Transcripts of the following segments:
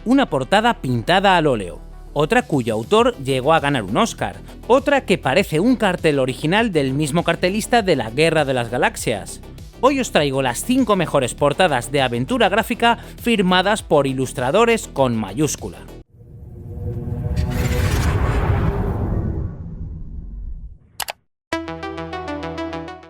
una portada pintada al óleo, otra cuyo autor llegó a ganar un Oscar, otra que parece un cartel original del mismo cartelista de la Guerra de las Galaxias. Hoy os traigo las 5 mejores portadas de aventura gráfica firmadas por ilustradores con mayúscula.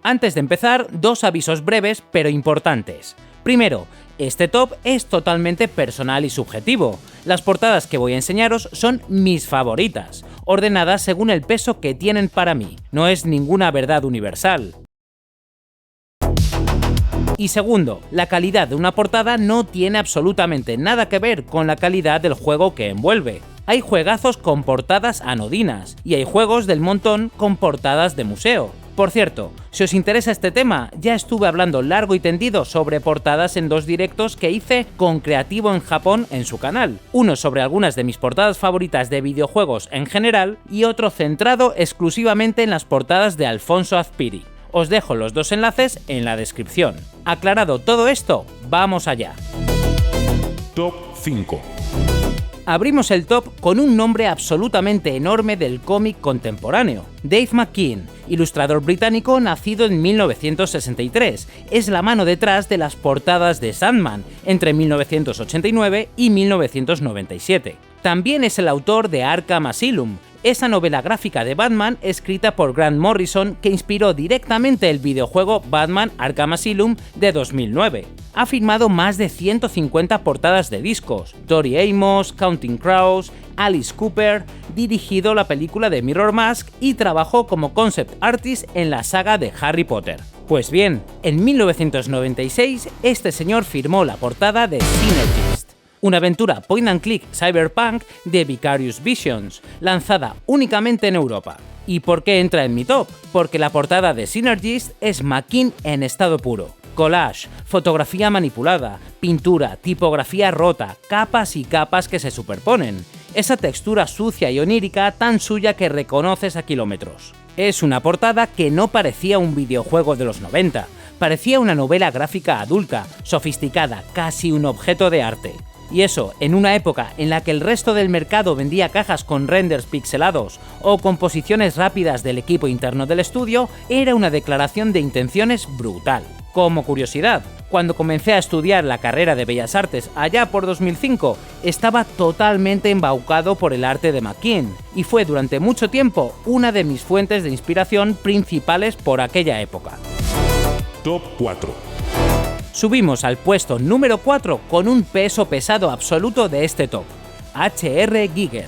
Antes de empezar, 2 avisos breves pero importantes. Primero, este top es totalmente personal y subjetivo. Las portadas que voy a enseñaros son mis favoritas, ordenadas según el peso que tienen para mí. No es ninguna verdad universal. Y segundo, la calidad de una portada no tiene absolutamente nada que ver con la calidad del juego que envuelve. Hay juegazos con portadas anodinas, y hay juegos del montón con portadas de museo. Por cierto, si os interesa este tema, ya estuve hablando largo y tendido sobre portadas en 2 directos que hice con Creativo en Japón en su canal. Uno sobre algunas de mis portadas favoritas de videojuegos en general, y otro centrado exclusivamente en las portadas de Alfonso Azpiri. Os dejo los 2 enlaces en la descripción. Aclarado todo esto, vamos allá. Top 5. Abrimos el top con un nombre absolutamente enorme del cómic contemporáneo. Dave McKean, ilustrador británico nacido en 1963, es la mano detrás de las portadas de Sandman entre 1989 y 1997. También es el autor de Arkham Asylum, esa novela gráfica de Batman escrita por Grant Morrison que inspiró directamente el videojuego Batman Arkham Asylum de 2009. Ha firmado más de 150 portadas de discos, Tori Amos, Counting Crows, Alice Cooper, dirigido la película de Mirror Mask y trabajó como concept artist en la saga de Harry Potter. Pues bien, en 1996 este señor firmó la portada de Synergist, una aventura point and click cyberpunk de Vicarious Visions, lanzada únicamente en Europa. ¿Y por qué entra en mi top? Porque la portada de Synergist es McKean en estado puro. Collage, fotografía manipulada, pintura, tipografía rota, capas y capas que se superponen. Esa textura sucia y onírica tan suya que reconoces a kilómetros. Es una portada que no parecía un videojuego de los 90, parecía una novela gráfica adulta, sofisticada, casi un objeto de arte. Y eso, en una época en la que el resto del mercado vendía cajas con renders pixelados o composiciones rápidas del equipo interno del estudio, era una declaración de intenciones brutal. Como curiosidad, cuando comencé a estudiar la carrera de Bellas Artes allá por 2005, estaba totalmente embaucado por el arte de McKean, y fue durante mucho tiempo una de mis fuentes de inspiración principales por aquella época. Top 4. Subimos al puesto número 4 con un peso pesado absoluto de este top, H.R. Giger,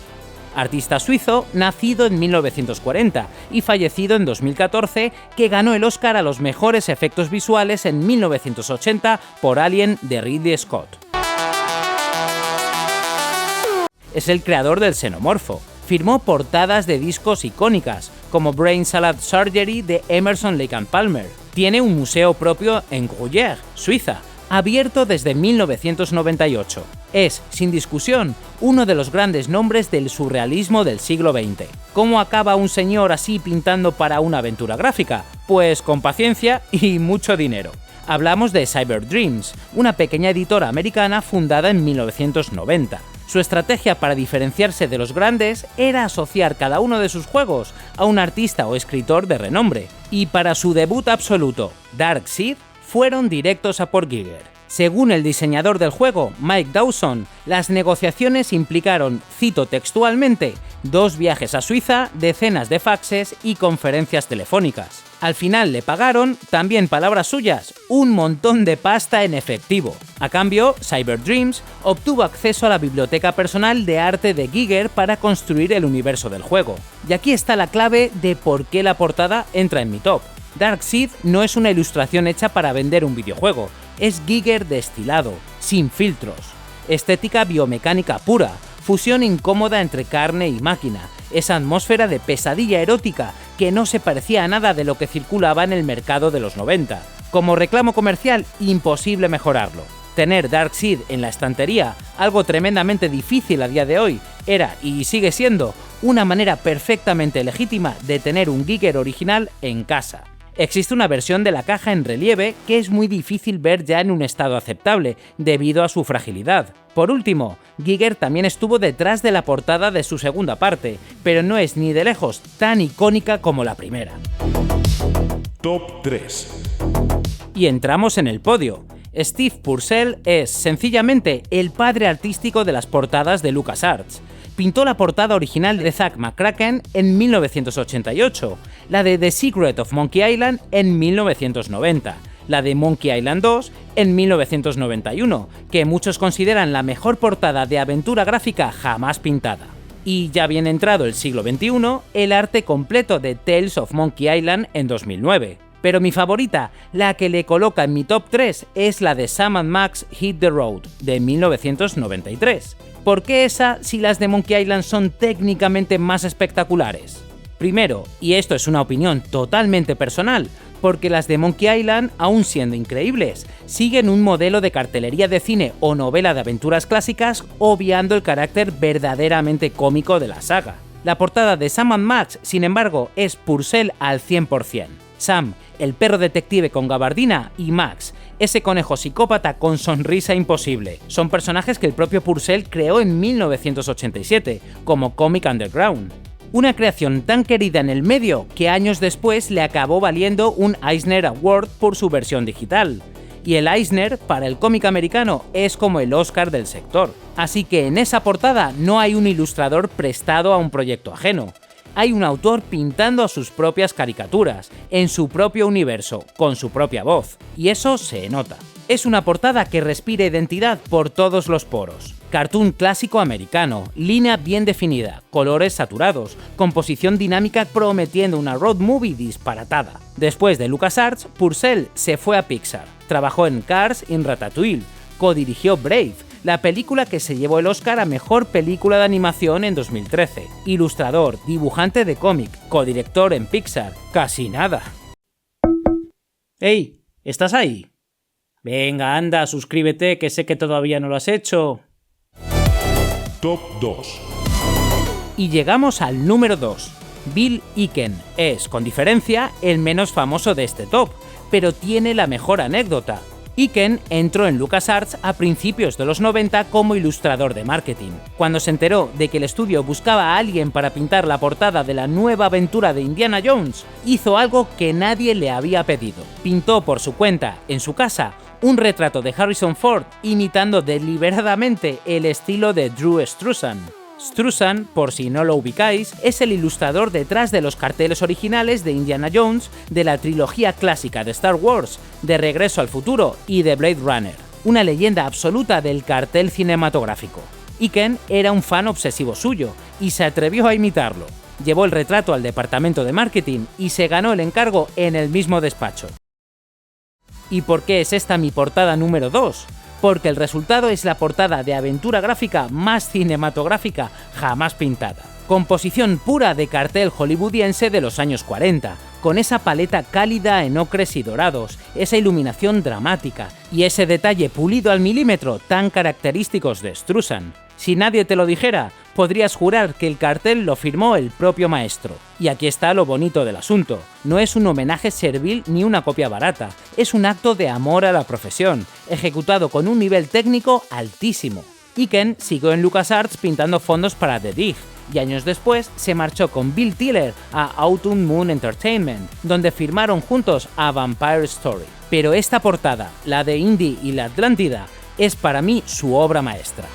artista suizo nacido en 1940 y fallecido en 2014, que ganó el Oscar a los mejores efectos visuales en 1980 por Alien de Ridley Scott. Es el creador del xenomorfo. Firmó portadas de discos icónicas, como Brain Salad Surgery de Emerson, Lake and Palmer. Tiene un museo propio en Gruyère, Suiza, abierto desde 1998. Es, sin discusión, uno de los grandes nombres del surrealismo del siglo XX. ¿Cómo acaba un señor así pintando para una aventura gráfica? Pues con paciencia y mucho dinero. Hablamos de Cyberdreams, una pequeña editora americana fundada en 1990. Su estrategia para diferenciarse de los grandes era asociar cada uno de sus juegos a un artista o escritor de renombre, y para su debut absoluto, Darkseid, fueron directos a por Giger. Según el diseñador del juego, Mike Dawson, las negociaciones implicaron, cito textualmente, 2 viajes a Suiza, decenas de faxes y conferencias telefónicas. Al final le pagaron, también palabras suyas, un montón de pasta en efectivo. A cambio, Cyberdreams obtuvo acceso a la biblioteca personal de arte de Giger para construir el universo del juego. Y aquí está la clave de por qué la portada entra en mi top. Darkseid no es una ilustración hecha para vender un videojuego, es Giger destilado, sin filtros. Estética biomecánica pura, fusión incómoda entre carne y máquina, esa atmósfera de pesadilla erótica que no se parecía a nada de lo que circulaba en el mercado de los 90. Como reclamo comercial, imposible mejorarlo. Tener Darkseid en la estantería, algo tremendamente difícil a día de hoy, era y sigue siendo una manera perfectamente legítima de tener un Giger original en casa. Existe una versión de la caja en relieve que es muy difícil ver ya en un estado aceptable, debido a su fragilidad. Por último, Giger también estuvo detrás de la portada de su segunda parte, pero no es ni de lejos tan icónica como la primera. Top 3. Y entramos en el podio. Steve Purcell es, sencillamente, el padre artístico de las portadas de LucasArts. Pintó la portada original de Zack McCracken en 1988, la de The Secret of Monkey Island en 1990, la de Monkey Island 2 en 1991, que muchos consideran la mejor portada de aventura gráfica jamás pintada. Y ya bien entrado el siglo XXI, el arte completo de Tales of Monkey Island en 2009. Pero mi favorita, la que le coloca en mi top 3, es la de Sam & Max Hit the Road, de 1993. ¿Por qué esa si las de Monkey Island son técnicamente más espectaculares? Primero, y esto es una opinión totalmente personal, porque las de Monkey Island, aun siendo increíbles, siguen un modelo de cartelería de cine o novela de aventuras clásicas, obviando el carácter verdaderamente cómico de la saga. La portada de Sam & Max, sin embargo, es Purcell al 100%. Sam, el perro detective con gabardina, y Max, ese conejo psicópata con sonrisa imposible. Son personajes que el propio Purcell creó en 1987, como Comic Underground. Una creación tan querida en el medio que años después le acabó valiendo un Eisner Award por su versión digital. Y el Eisner, para el cómic americano, es como el Oscar del sector. Así que en esa portada no hay un ilustrador prestado a un proyecto ajeno. Hay un autor pintando a sus propias caricaturas, en su propio universo, con su propia voz, y eso se nota. Es una portada que respira identidad por todos los poros. Cartoon clásico americano, línea bien definida, colores saturados, composición dinámica prometiendo una road movie disparatada. Después de LucasArts, Purcell se fue a Pixar, trabajó en Cars y en Ratatouille, codirigió Brave, la película que se llevó el Oscar a Mejor Película de Animación en 2013. Ilustrador, dibujante de cómic, codirector en Pixar, casi nada. ¡Ey! ¿Estás ahí? Venga, anda, suscríbete, que sé que todavía no lo has hecho. Top 2. Y llegamos al número 2. Bill Eichen es, con diferencia, el menos famoso de este top, pero tiene la mejor anécdota. Eichen entró en LucasArts a principios de los 90 como ilustrador de marketing. Cuando se enteró de que el estudio buscaba a alguien para pintar la portada de la nueva aventura de Indiana Jones, hizo algo que nadie le había pedido. Pintó por su cuenta, en su casa, un retrato de Harrison Ford imitando deliberadamente el estilo de Drew Struzan. Struzan, por si no lo ubicáis, es el ilustrador detrás de los carteles originales de Indiana Jones, de la trilogía clásica de Star Wars, de Regreso al Futuro y de Blade Runner, una leyenda absoluta del cartel cinematográfico. Eichen era un fan obsesivo suyo y se atrevió a imitarlo. Llevó el retrato al departamento de marketing y se ganó el encargo en el mismo despacho. ¿Y por qué es esta mi portada número 2? Porque el resultado es la portada de aventura gráfica más cinematográfica jamás pintada. Composición pura de cartel hollywoodiense de los años 40, con esa paleta cálida en ocres y dorados, esa iluminación dramática y ese detalle pulido al milímetro tan característicos de Struzan. Si nadie te lo dijera, podrías jurar que el cartel lo firmó el propio maestro. Y aquí está lo bonito del asunto. No es un homenaje servil ni una copia barata, es un acto de amor a la profesión, ejecutado con un nivel técnico altísimo. Eichen siguió en LucasArts pintando fondos para The Dig, y años después se marchó con Bill Tiller a Autumn Moon Entertainment, donde firmaron juntos a Vampire Story. Pero esta portada, la de Indy y la Atlántida, es para mí su obra maestra.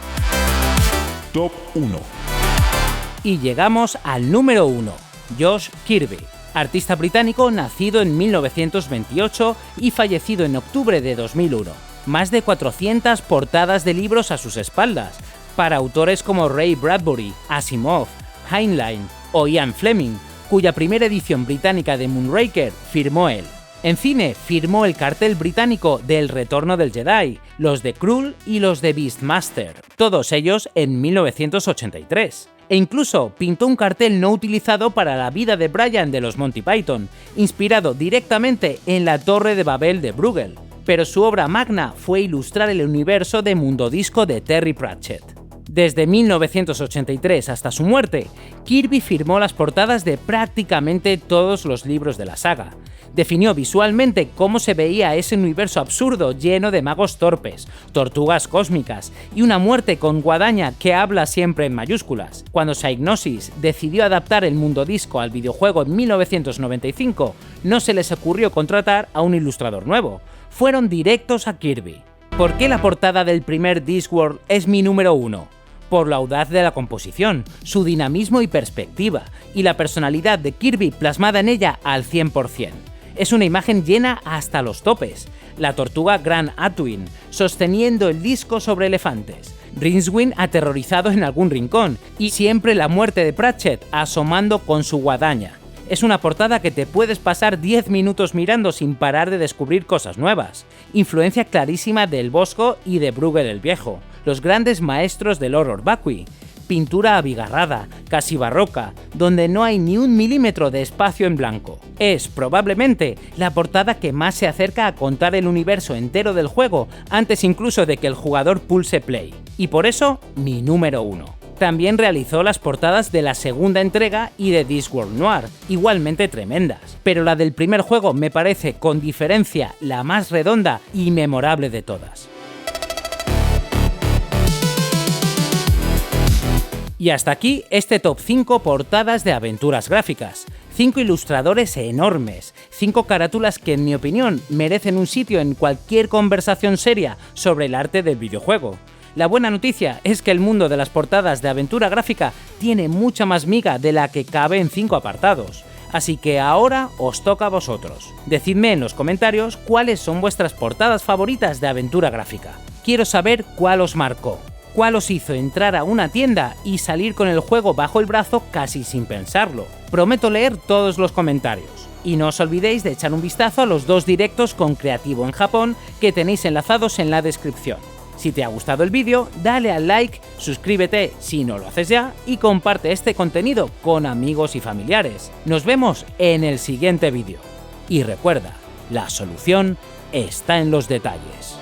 Top 1. Y llegamos al número 1, Josh Kirby, artista británico nacido en 1928 y fallecido en octubre de 2001. Más de 400 portadas de libros a sus espaldas, para autores como Ray Bradbury, Asimov, Heinlein o Ian Fleming, cuya primera edición británica de Moonraker firmó él. En cine firmó el cartel británico de El Retorno del Jedi, los de Krull y los de Beastmaster, todos ellos en 1983. E incluso pintó un cartel no utilizado para La vida de Brian de los Monty Python, inspirado directamente en la Torre de Babel de Bruegel. Pero su obra magna fue ilustrar el universo de Mundo Disco de Terry Pratchett. Desde 1983 hasta su muerte, Kirby firmó las portadas de prácticamente todos los libros de la saga. Definió visualmente cómo se veía ese universo absurdo lleno de magos torpes, tortugas cósmicas y una muerte con guadaña que habla siempre en mayúsculas. Cuando Psygnosis decidió adaptar el mundo disco al videojuego en 1995, no se les ocurrió contratar a un ilustrador nuevo, fueron directos a Kirby. ¿Por qué la portada del primer Discworld es mi número 1? Por la audaz de la composición, su dinamismo y perspectiva, y la personalidad de Kirby plasmada en ella al 100%. Es una imagen llena hasta los topes. La tortuga Grand Atuin, sosteniendo el disco sobre elefantes. Rincewind aterrorizado en algún rincón, y siempre la muerte de Pratchett asomando con su guadaña. Es una portada que te puedes pasar 10 minutos mirando sin parar de descubrir cosas nuevas. Influencia clarísima del Bosco y de Bruegel el Viejo, los grandes maestros del horror vacui. Pintura abigarrada, casi barroca, donde no hay ni un milímetro de espacio en blanco. Es, probablemente, la portada que más se acerca a contar el universo entero del juego antes incluso de que el jugador pulse play. Y por eso, mi número 1. También realizó las portadas de la segunda entrega y de Discworld Noir, igualmente tremendas, pero la del primer juego me parece con diferencia la más redonda y memorable de todas. Y hasta aquí este top 5 portadas de aventuras gráficas. 5 ilustradores enormes, 5 carátulas que en mi opinión merecen un sitio en cualquier conversación seria sobre el arte del videojuego. La buena noticia es que el mundo de las portadas de aventura gráfica tiene mucha más miga de la que cabe en 5 apartados. Así que ahora os toca a vosotros. Decidme en los comentarios cuáles son vuestras portadas favoritas de aventura gráfica. Quiero saber cuál os marcó, cuál os hizo entrar a una tienda y salir con el juego bajo el brazo casi sin pensarlo. Prometo leer todos los comentarios. Y no os olvidéis de echar un vistazo a los 2 directos con Creativo en Japón que tenéis enlazados en la descripción. Si te ha gustado el vídeo, dale al like, suscríbete si no lo haces ya y comparte este contenido con amigos y familiares. Nos vemos en el siguiente vídeo. Y recuerda, la solución está en los detalles.